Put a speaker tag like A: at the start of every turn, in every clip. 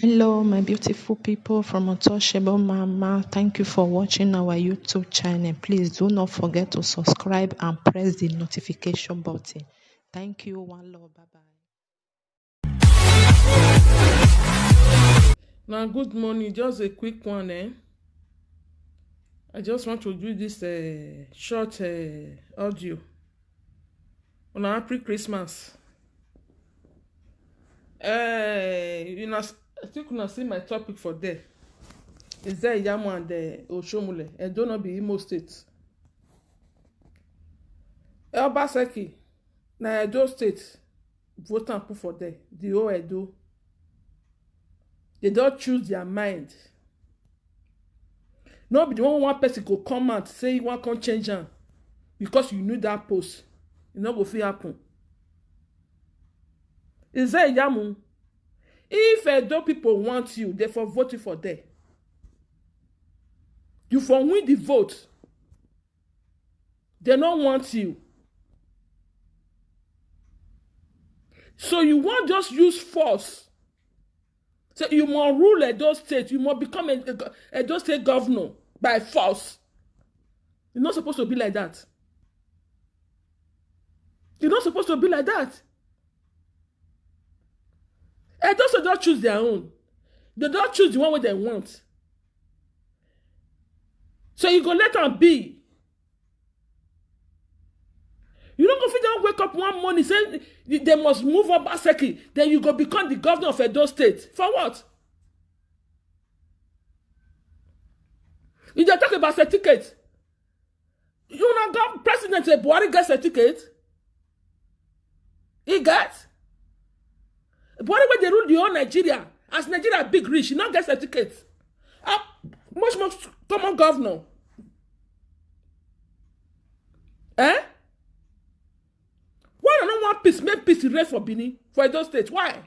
A: Hello, my beautiful people from Untouchable Mama. Thank you for watching our YouTube channel. Please do not forget to subscribe and press the notification button. Thank you. One love. Bye bye.
B: Now, good morning. Just a quick one, I just want to do this short audio on a happy Christmas. I think you see my topic for there. Is there Yamu and Oshomule? I don't know be Imo State. Obaseki, na Edo State, vote and put for there. The whole Edo. They don't choose their mind. No be the one person go come out say you want to change am because you knew that post. E no go fit happen. Is there Yamu? If Edo people want you, they for vote for there. You for win the vote. They don't want you. So you won't just use force. So you must rule Edo State. You must become a Edo State governor by force. You're not supposed to be like that. You're not supposed to be like that. Edo State don't choose their own. They don't choose the one way they want. So you go let them be. You don't go fit down wake up one morning say they must move up Obaseki. Then you go become the governor of Edo State. For what? You just talk about certificate. You know, God, President Buhari get certificate. He gets. Buhari when they rule the whole Nigeria. As Nigeria big rich, he not get certificate. Much more common governor. Eh? Why do not want peace? Make peace rest for Benin, for Edo State. Why?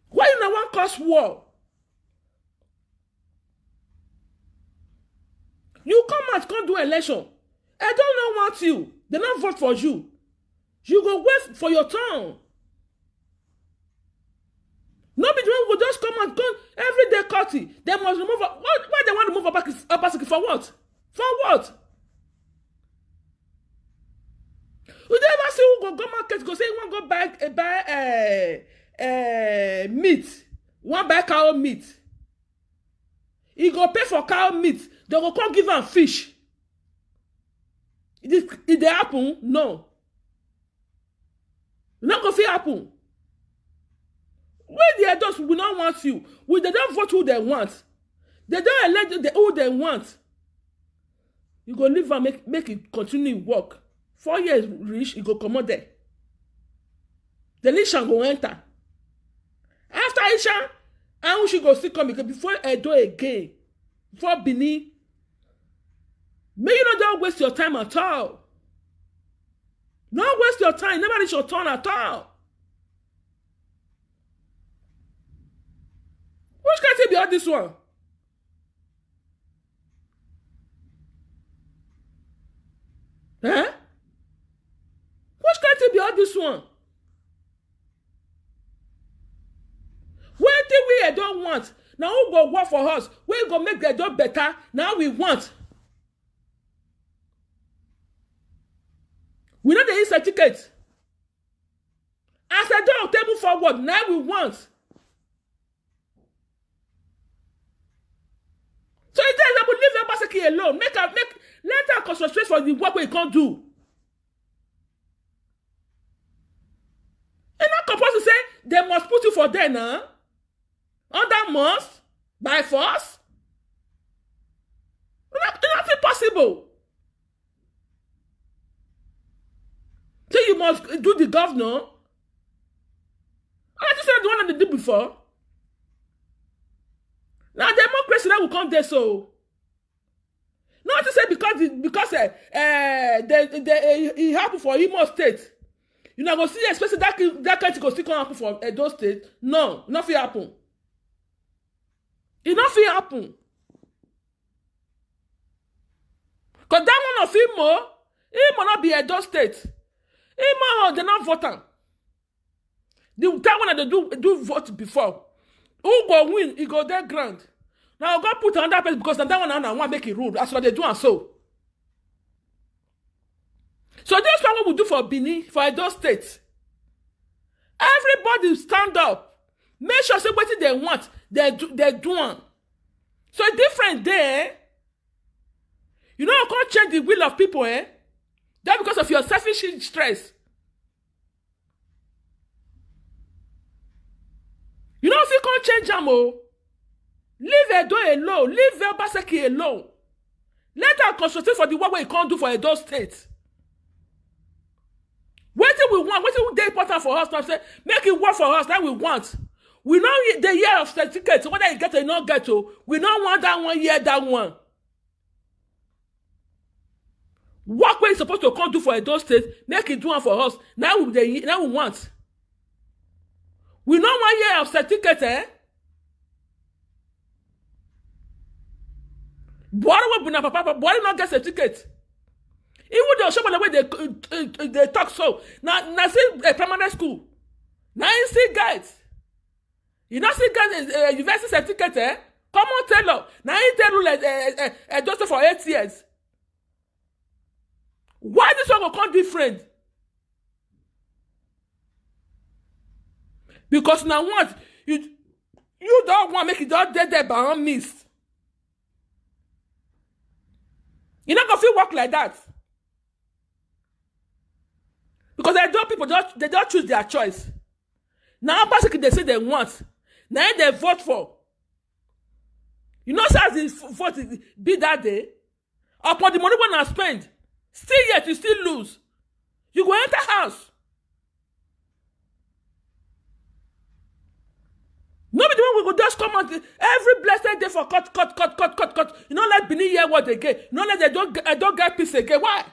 B: Why you not want cause war? You come out, can't do election. I don't know want you. They not vote for you. You go wait for your turn. Nobody will just come and come every day, Cutty. They must remove. Why they want to move Obaseki for what? For what? You never see who go market go say you want to go buy meat. Want buy cow meat. He go pay for cow meat. They go come give am fish. It dey happen? No. Not go fit happen. When the adults will not want you, they don't vote who they want. They don't elect who they want. You go leave and make it continue work. 4 years reach, you go come out there. The election go enter. After Isha, and she go still come because before Edo again, before Benin, may you not don't waste your time at all. Don't waste your time. Never reach your turn at all. Which can be all this one? Eh? Which can be all this one? One thing we don't want. Now who go work for us? We go make the job better. Now we want. We know the certificate. As I don't table forward, now we want. So it is about leave Obaseki alone. Let her concentrate for the work we can't do. And not compulsory to say they must put you for there now. Under must by force. Nothing possible. So you must do the governor. I just said the one that they did before. Now democracy that will come there so. Not to say because it happened for Imo State. You know go see especially that country go still come happen for Edo State. No, nothing happen. It nothing happen. Because that one of Imo not be Edo State. Imo they not vote am. The time when they do vote before, who go win, he go there grand. Now God put another person because that one and one make it rule. That's what they do and so. So this one we do for Benin, for Edo State. Everybody stand up. Make sure say what they want, they do one. So different there. You know you can't change the will of people, eh? That's because of your selfish stress. You know if you can't change them, oh, leave Edo alone, leave Obaseki alone. Let her concentrate for the work we can't do for Edo State. What we want, what is important for us now? Say, make it work for us, that we want. We know the year of certificate, whether you get or not get to, we don't want that 1 year, that one. What we supposed to come do for Edo State, make it do one for us. Now we want. We know 1 year of certificate, eh? Buhari will be papa, Buhari not get certificate. Even the shop on the way they talk so. Now see a primary school. Now you see guys. You not see guys university certificate, eh? Come on, tell her. Now you tell you like just for 8 years. Why this one will come different? Because now what you don't want to make it all dead there by miss. You're not gonna feel work like that. Because people they don't choose their choice. Now basically they say they want. Now they vote for. You know how the vote be that day? Upon the money when I spend, still yet you still lose. You go enter house. Nobody the one we go just come out every blessed day for cut. You know let Benin hear what again. You know let they don't get peace again. Why?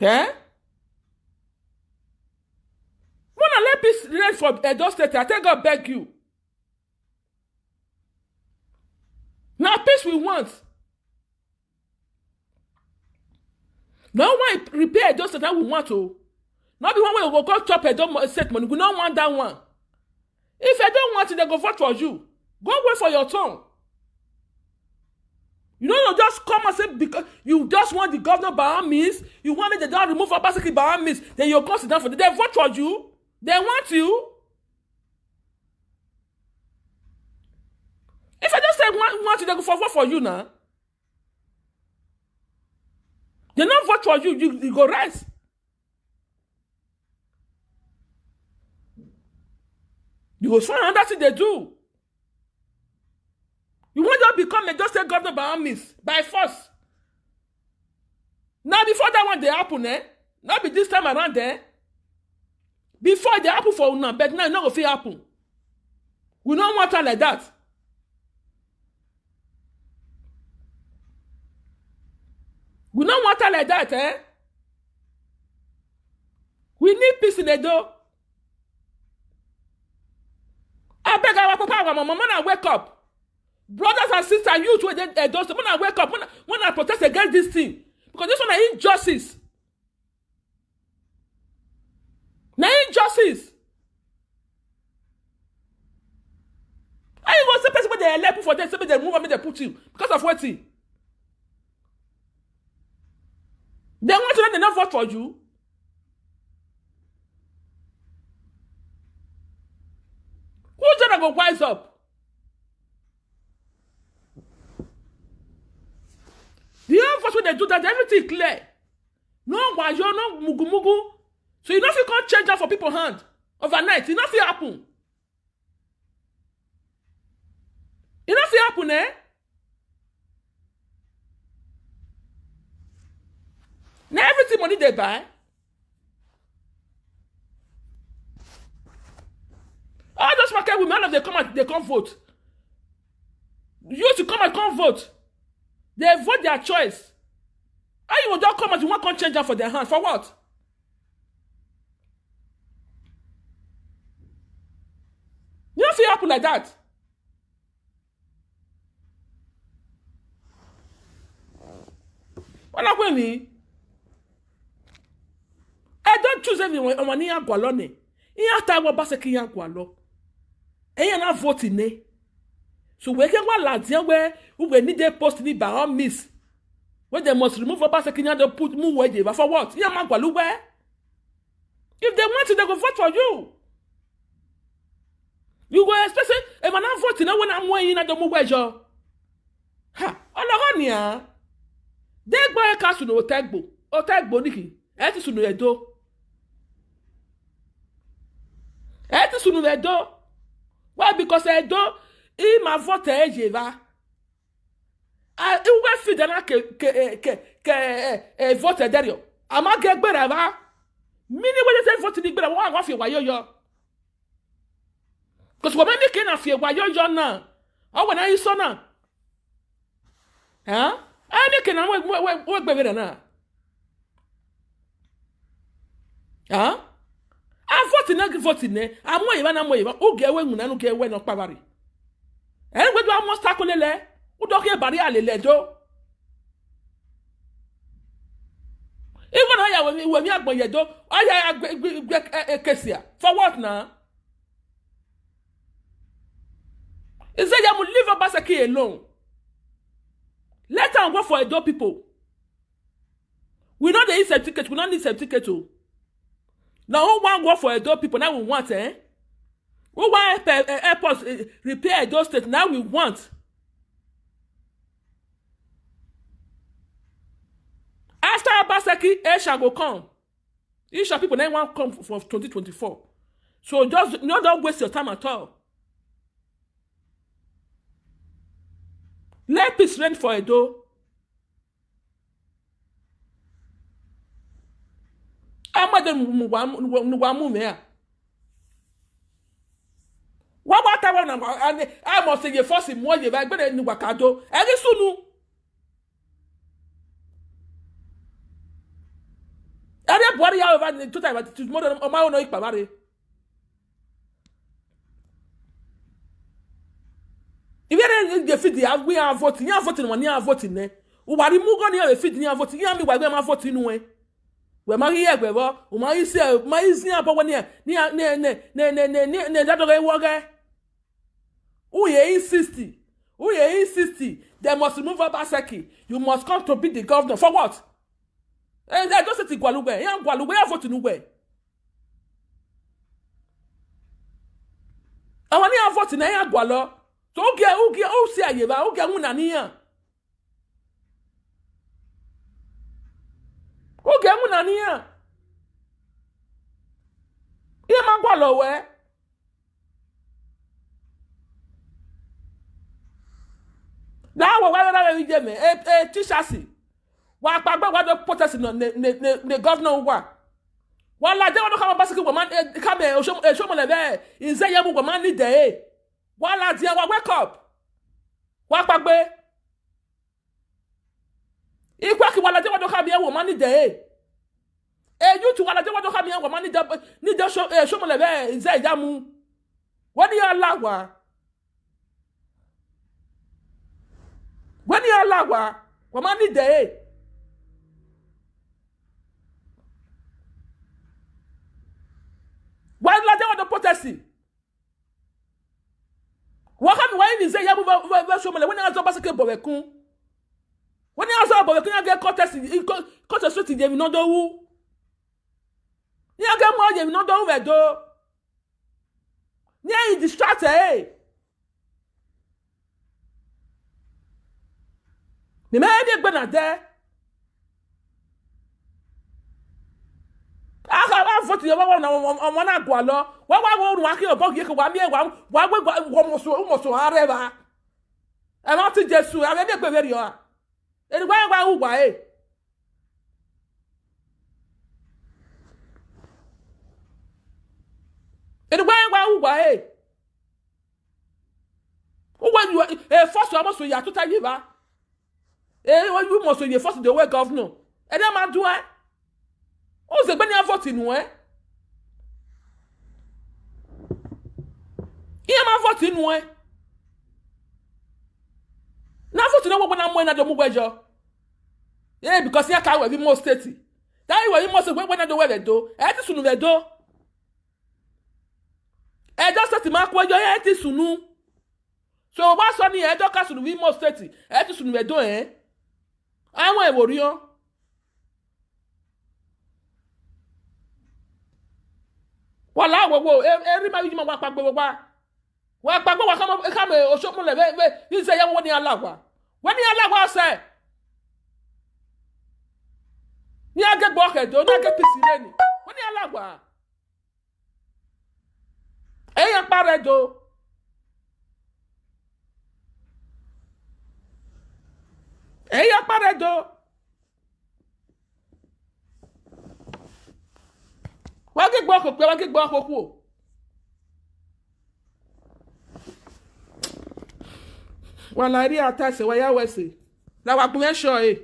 B: Eh? When I let peace reign for Edo State, I tell God beg you. Now peace we want. No one repair Edo State that we want to. Not be one way we go call chop Edo State money. We don't want that one. If I don't want it, they go vote for you. Go wait for your turn. You know, you just come and say because you just want the governor by all means, you want me to don't remove Obaseki by all means, then you'll come sit down for them. They vote for you. They want you. If I just say want you, they go vote for you now. They don't vote for you, you go rest. You go find another thing they do. You want to become a just a governor by all means, by force. Now before that one they happen, eh? Not be this time around there. Before they happen for una, but now it's not going to happen. We don't want her like that. We don't want her like that, eh? We need peace in the door. I beg our papa, our mama, when I wake up. Brothers and sisters, you too, when I wake up, when I protest against this thing. Because this one is injustice. Now injustice. How you go say person when they elect for them, say they move and they put you because of what thing? They want to let them not vote for you. Who's gonna go wise up? The first when they do that, everything clear. No wayo, no mugu. So you know if you can't change that for people's hand overnight, you know if it happen. You know if it happen, eh? Now everything money they buy. All those market women, all of them they come vote. You to come and come vote. They vote their choice. How you will just come and you want to change that for their hand? For what? You don't feel happen like that. Wala kwe mi. I don't choose everyone on ni agwalo ne. Iya ta wo ba se ki agwalo. Eyan na vote ne. So we can go ladian where we need they post ni by all means. When they must remove ba se ki they put mu we dey for what? Iya ma agwalo where? If they want to, they go vote for you. You go especially if I'm not voting when I'm weighing at the move. Ha, Ologonia. They buy a castle no tagbo niki. Eti sunu edo. Eti sunu edo. Why? Because edo I ma vote ejeva. I we fit na ke vote derio. Ama ge gbere ba. Mini we say vote ni gbere wa fi wa yo. Because when they can fear why you're now, oh, when I saw now, huh? I can work better now, huh? I'm voting, I'm more even, who get when I don't care when of Pavari. And when you almost tackle le, who don't care about the ledo. Even I when you are going to do, I Kessia. For what now? He said, you will leave Obaseki alone. Let them work for Edo people. We know they need certificate. We don't need certificate too. Now, who want work for Edo people? Now we want, eh? Who want airports repair Edo state? Now we want. After Obaseki, Aisha will come. Aisha people then want come for 2024. So just don't waste your time at all. Let peace reign for Edo. Amade muwamu mea. Wabata wana I must say force mo ye ba gbe ni wakado. Eri sunu. Eri bori ya over to time to more than ma no ipabare. If you dey fit the we are voting, you are voting when you are voting ne. O wari mu go ni e fit ni are voting, you am we ma voting nu e. We ma ri egbe bo, o ma isi abo woni e. Ni that go wo ge. Who ye insist? They must remove Obaseki. You must come to be the governor for what? And they just say Gwalugbe, you Gwalugbe you vote nu we. Awon ni are voting na ya Gwalo. So o si ayeba, o ge munaniyan. O ge munaniyan. Iye ma gba lo we. Na wa we je me teachers. Wa pagbe wa do protest no ne governor wa. Wa la je wa do ka Obaseki wo man ka me o so mo le be. Ize ye mu wo man ni de. Wala dia wa wake up. Wa pagbe. Ikwa ki wala dia wa do ka bia wo man ni de. You to wala dia wa do ka bia wo man ni de so mo le be ize ya mu. Woni ya lawa. Woni ya lawa. Wo man ni de. Wala dia wa do protest. Wakami wa ni ze ya bu ba so mele when you Obaseki bobekun. When you bobekun you get contest street dey no do wu. You get more dey no do we do. You distract eh. Ni me dey gbe na de. Aka vote yo wa na Gwalo. Wa wo run aki obo ye ko wa mi e wa mo so areba. E ma ti Jesu, a be gbe veri o a. E ni wa wu wa e. E ni wa wu wa e. O wa you first o mo so ya to ta yiba. When you mo so ye first the way governor. E dey ma do e. O se gbe ni vote nu e. Iye ma vote nu e. Na vote na wo na mo na do mu gbejo. Yeah, because you can't be more state. That is why you must say when I do where they do. I just sunu they do. I just start to mark where you are sunu. So what's on here? I don't can sunu be more state. I just sunu they do eh. I want worry on. Wala wo every man you ma pa come o so mo le you say you want ni alagwa. When ni alagwa say ni age gbo ke do na ke pisi re ni. When ni alagwa. Eyan pare do. Eyan pare do. Wa ge gbo ko ku. Wa na ri ata se wa ya we se. La wa kun e sure e.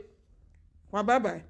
B: Wa bye bye.